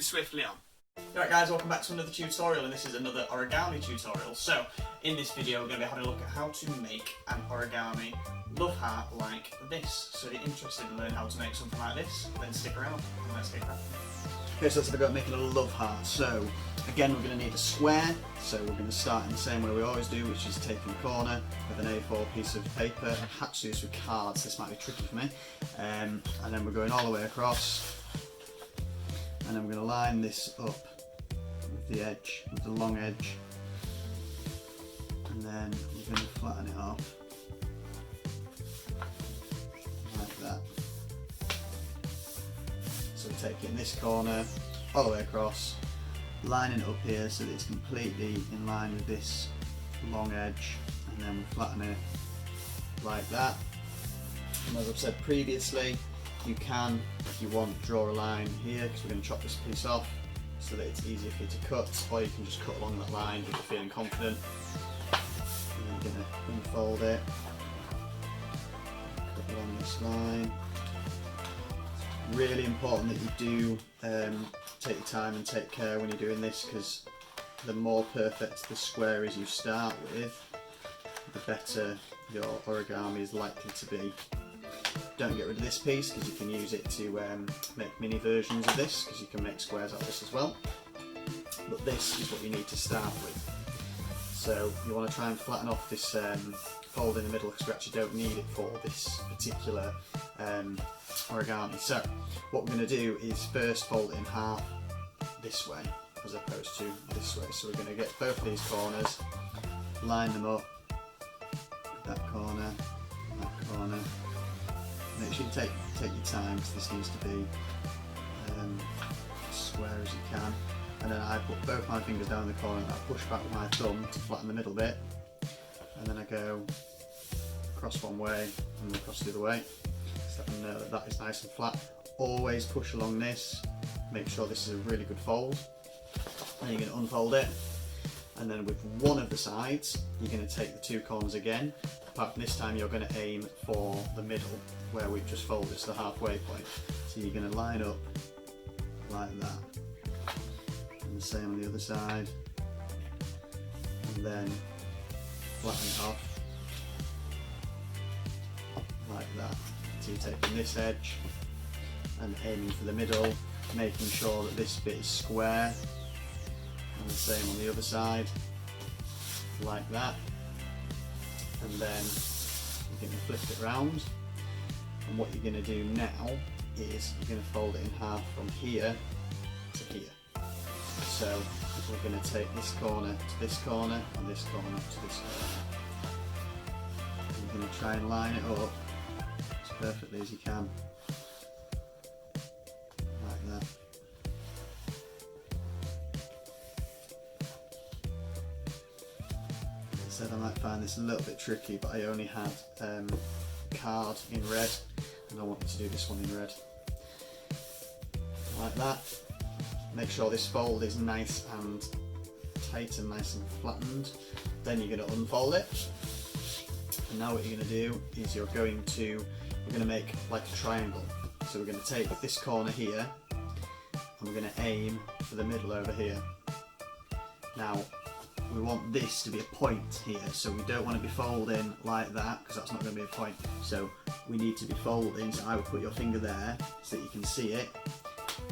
swiftly on. Alright guys, welcome back to another tutorial, and this is another origami tutorial. So, in this video we're going to be having a look at how to make an origami love heart like this. So if you're interested in learning how to make something like this, then stick around and let's get cracking. Okay, so let's have a go at making a love heart. So, again we're going to need a square, so we're going to start in the same way we always do, which is taking the corner with an A4 piece of paper. I've had to do this with cards, this might be tricky for me. And then we're going all the way across, and then we're going to line this up with the edge, with the long edge, and then we're going to flatten it off like that. So we take it in this corner, all the way across, lining it up here so that it's completely in line with this long edge, and then we flatten it like that. And as I've said previously, you can, if you want, draw a line here, because we're going to chop this piece off so that it's easier for you to cut, or you can just cut along that line if you're feeling confident. And then you're going to unfold it, cut along this line. It's really important that you do take your time and take care when you're doing this, because the more perfect the square is you start with, the better your origami is likely to be. Don't get rid of this piece, because you can use it to make mini versions of this, because you can make squares out of this as well. But this is what you need to start with. So you want to try and flatten off this fold in the middle, because we actually don't need it for this particular origami. So what we're going to do is first fold it in half this way as opposed to this way. So we're going to get both of these corners, line them up, that corner, that corner. Make sure you take your time, because this needs to be as square as you can. And then I put both my fingers down in the corner and I push back with my thumb to flatten the middle bit. And then I go across one way and then across the other way, so I know that that is nice and flat. Always push along this, make sure this is a really good fold. And you're going to unfold it. And then with one of the sides, you're going to take the two corners again. Apart from this time, you're going to aim for the middle, where we've just folded to the halfway point. So you're going to line up like that. And the same on the other side. And then flatten it off like that. So you're taking this edge and aiming for the middle, making sure that this bit is square. And the same on the other side, like that. And then you're going to flip it round, and what you're going to do now is you're going to fold it in half from here to here. So we're going to take this corner to this corner and this corner to this corner. And you're going to try and line it up as perfectly as you can, like that. Said I might find this a little bit tricky, but I only had card in red, and I wanted to do this one in red. Like that. Make sure this fold is nice and tight and nice and flattened. Then you're going to unfold it. And now what you're going to do is we're going to make like a triangle. So we're going to take this corner here, and we're going to aim for the middle over here. Now, we want this to be a point here, so we don't want to be folding like that, because that's not going to be a point. So we need to be folding, so I would put your finger there so that you can see it,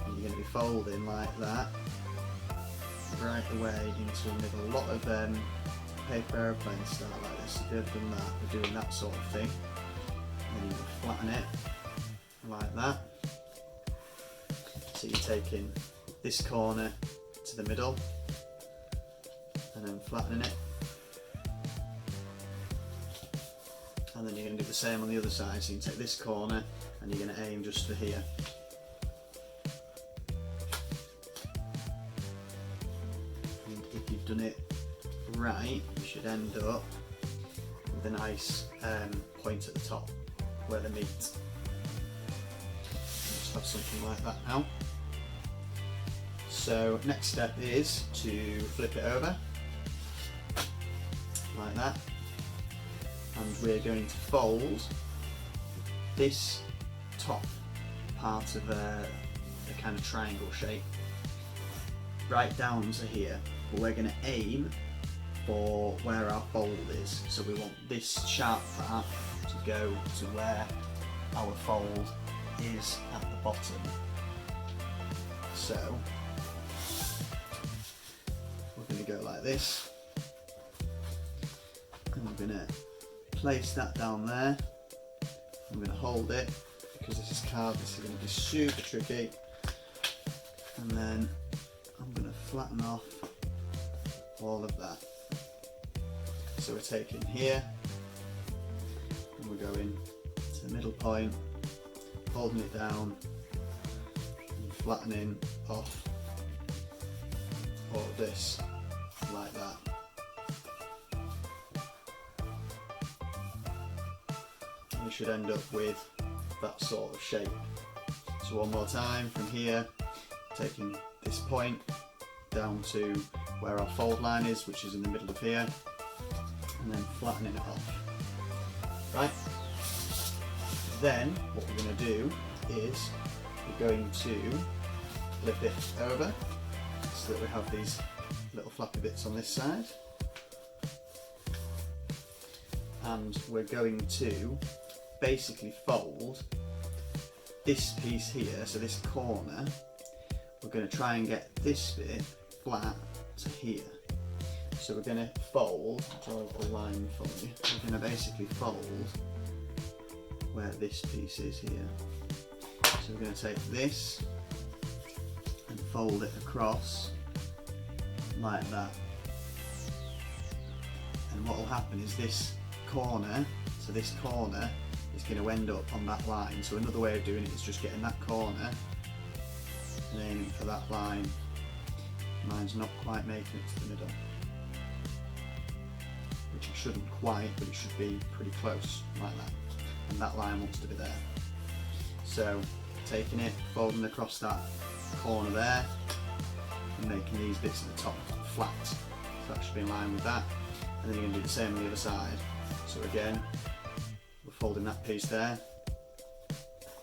and you're going to be folding like that, right away into the middle. A lot of paper aeroplanes start like this. If you've done that, we're doing that sort of thing. And you flatten it like that. So you're taking this corner to the middle, and then flattening it, and then you're going to do the same on the other side. So you can take this corner and you're going to aim just for here. And if you've done it right, you should end up with a nice point at the top where they meet. Just have something like that now. So next step is to flip it over like that, and we're going to fold this top part of a kind of triangle shape right down to here, but we're going to aim for where our fold is. So we want this sharp part to go to where our fold is at the bottom. So we're going to go like this, and we're going to place that down there. I'm going to hold it because this is carved, this is going to be super tricky, and then I'm going to flatten off all of that. So we're taking here and we're going to the middle point, holding it down and flattening off all of this like that. And we should end up with that sort of shape. So one more time from here, taking this point down to where our fold line is, which is in the middle of here, and then flattening it off. Right? Then what we're going to do is we're going to flip it over so that we have these little flappy bits on this side, and we're going to basically fold this piece here, so this corner, we're going to try and get this bit flat to here. So we're going to fold, draw a line for you, we're going to basically fold where this piece is here. So we're going to take this and fold it across like that. And what will happen is this corner, so this corner is going to end up on that line. So another way of doing it is just getting that corner and aiming for that line. Mine's not quite making it to the middle, which it shouldn't quite, but it should be pretty close like that. And that line wants to be there. So taking it, folding across that corner there, and making these bits at the top flat. So that should be in line with that. And then you're going to do the same on the other side. So again, we're folding that piece there,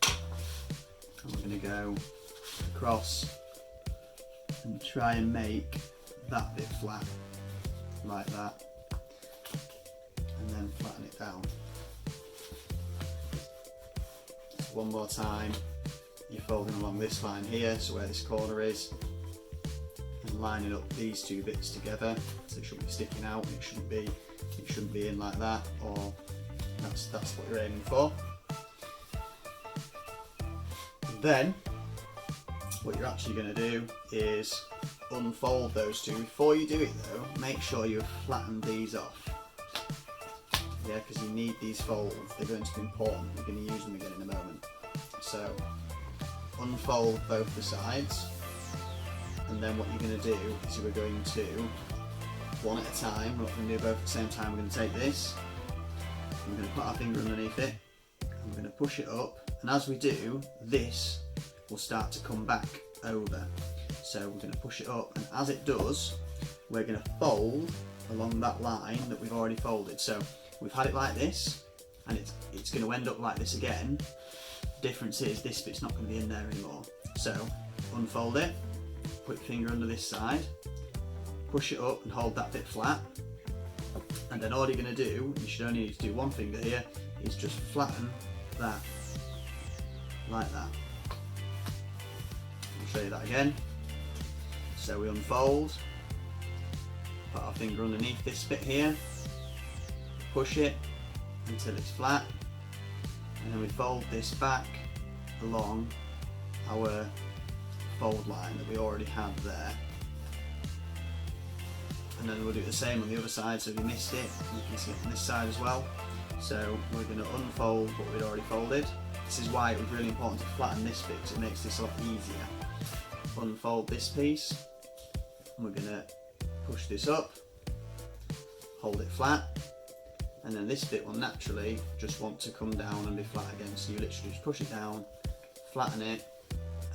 and we're going to go across and try and make that bit flat like that, and then flatten it down. So one more time, you're folding along this line here, so where this corner is, and lining up these two bits together, so it shouldn't be sticking out, and it shouldn't be in like that, or that's what you're aiming for. And then what you're actually going to do is unfold those two. Before you do it though, make sure you flatten these off. Yeah, because you need these folds, they're going to be important. We're going to use them again in a moment. So unfold both the sides, and then what you're going to do is we're going to, one at a time, we're not going to do both at the same time, we're going to take this, we're going to put our finger underneath it, and we're going to push it up, and as we do, this will start to come back over. So we're going to push it up, and as it does, we're going to fold along that line that we've already folded. So we've had it like this, and it's going to end up like this again. The difference is this bit's not going to be in there anymore. So unfold it, put your finger under this side, push it up and hold that bit flat, and then all you're going to do, you should only need to do one finger here, is just flatten that like that. I'll show you that again. So we unfold, put our finger underneath this bit here, push it until it's flat, and then we fold this back along our fold line that we already have there. And then we'll do the same on the other side, so if you missed it, you can see it on this side as well. So we're going to unfold what we'd already folded. This is why it was really important to flatten this bit, because it makes this a lot easier. Unfold this piece, and we're going to push this up, hold it flat, and then this bit will naturally just want to come down and be flat again. So you literally just push it down, flatten it,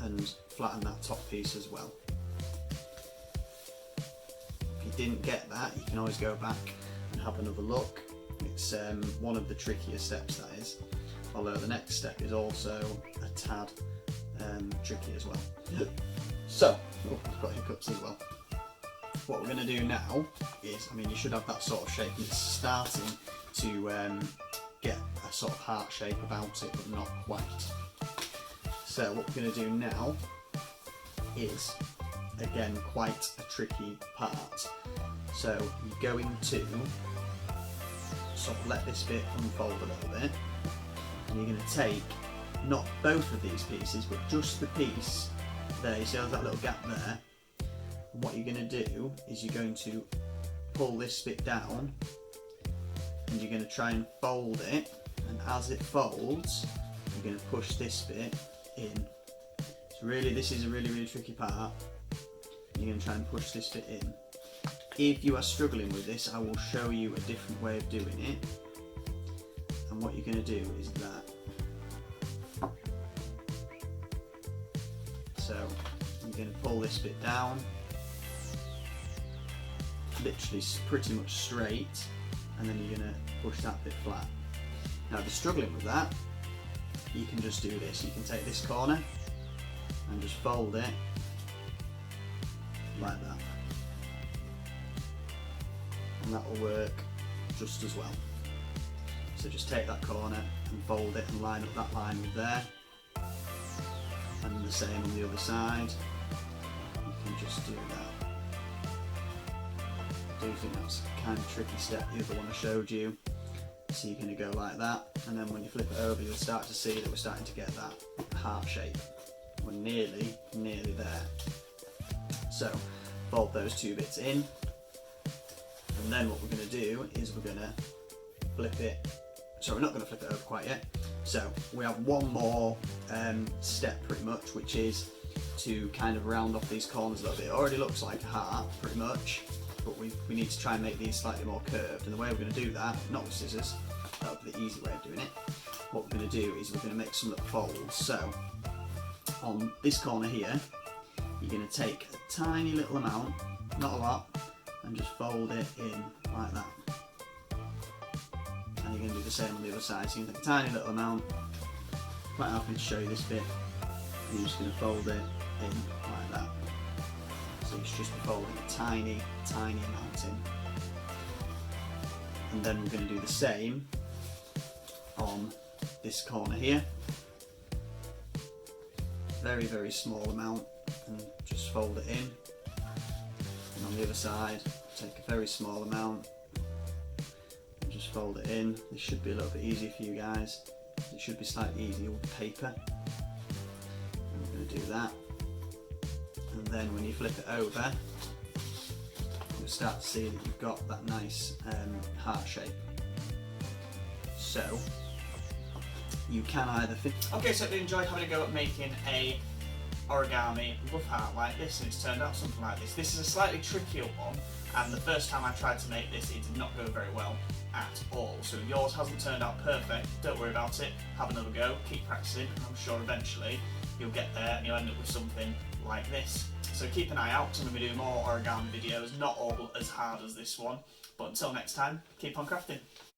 and flatten that top piece as well. If you didn't get that, you can always go back and have another look. It's one of the trickier steps, that is, although the next step is also a tad tricky as well. So, oh, I've got hiccups as well. What we're going to do now is, I mean, you should have that sort of shape. It's starting to get a sort of heart shape about it, but not quite. So what we're going to do now is, again, quite a tricky part. So you're going to sort of let this bit unfold a little bit, and you're going to take not both of these pieces, but just the piece there. You see there's that little gap there? And what you're going to do is you're going to pull this bit down, and you're going to try and fold it, and as it folds you're going to push this bit in. So really, this is a really tricky part. You're going to try and push this bit in. If you are struggling with this, I will show you a different way of doing it, and what you're going to do is that. So you're going to pull this bit down, literally pretty much straight, and then you're going to push that bit flat. Now if you're struggling with that, you can just do this. You can take this corner and just fold it like that, and that will work just as well. So just take that corner and fold it and line up that line with there, and the same on the other side. You can just do that. I do think that's a kind of tricky step, the other one I showed you. So you're going to go like that, and then when you flip it over you'll start to see that we're starting to get that heart shape. We're nearly there. So fold those two bits in, and then what we're going to do is we're going to flip it. So we're not going to flip it over quite yet. So we have one more step pretty much, which is to kind of round off these corners a little bit. It already looks like a heart pretty much, but we need to try and make these slightly more curved, and the way we're going to do that, not with scissors, that would be the easy way of doing it. What we're going to do is we're going to make some little folds. So on this corner here, you're going to take a tiny little amount, not a lot, and just fold it in like that. And you're going to do the same on the other side. So you can take a tiny little amount, quite happy to show you this bit, and you're just going to fold it in like that. So you should just be folding a tiny amount in. And then we're going to do the same on this corner here. Very small amount, and just fold it in. And on the other side, take a very small amount and just fold it in. This should be a little bit easier for you guys. It should be slightly easier with paper. And we're going to do that. And then when you flip it over, you'll start to see that you've got that nice heart shape. So you can either fit. Okay, so I enjoyed having a go at making a origami love heart like this, and it's turned out something like this. This is a slightly trickier one, and the first time I tried to make this, it did not go very well at all. So if yours hasn't turned out perfect, don't worry about it. Have another go, keep practicing, and I'm sure eventually you'll get there and you'll end up with something like this. So keep an eye out, because I'm going to be doing more origami videos, not all as hard as this one. But until next time, keep on crafting.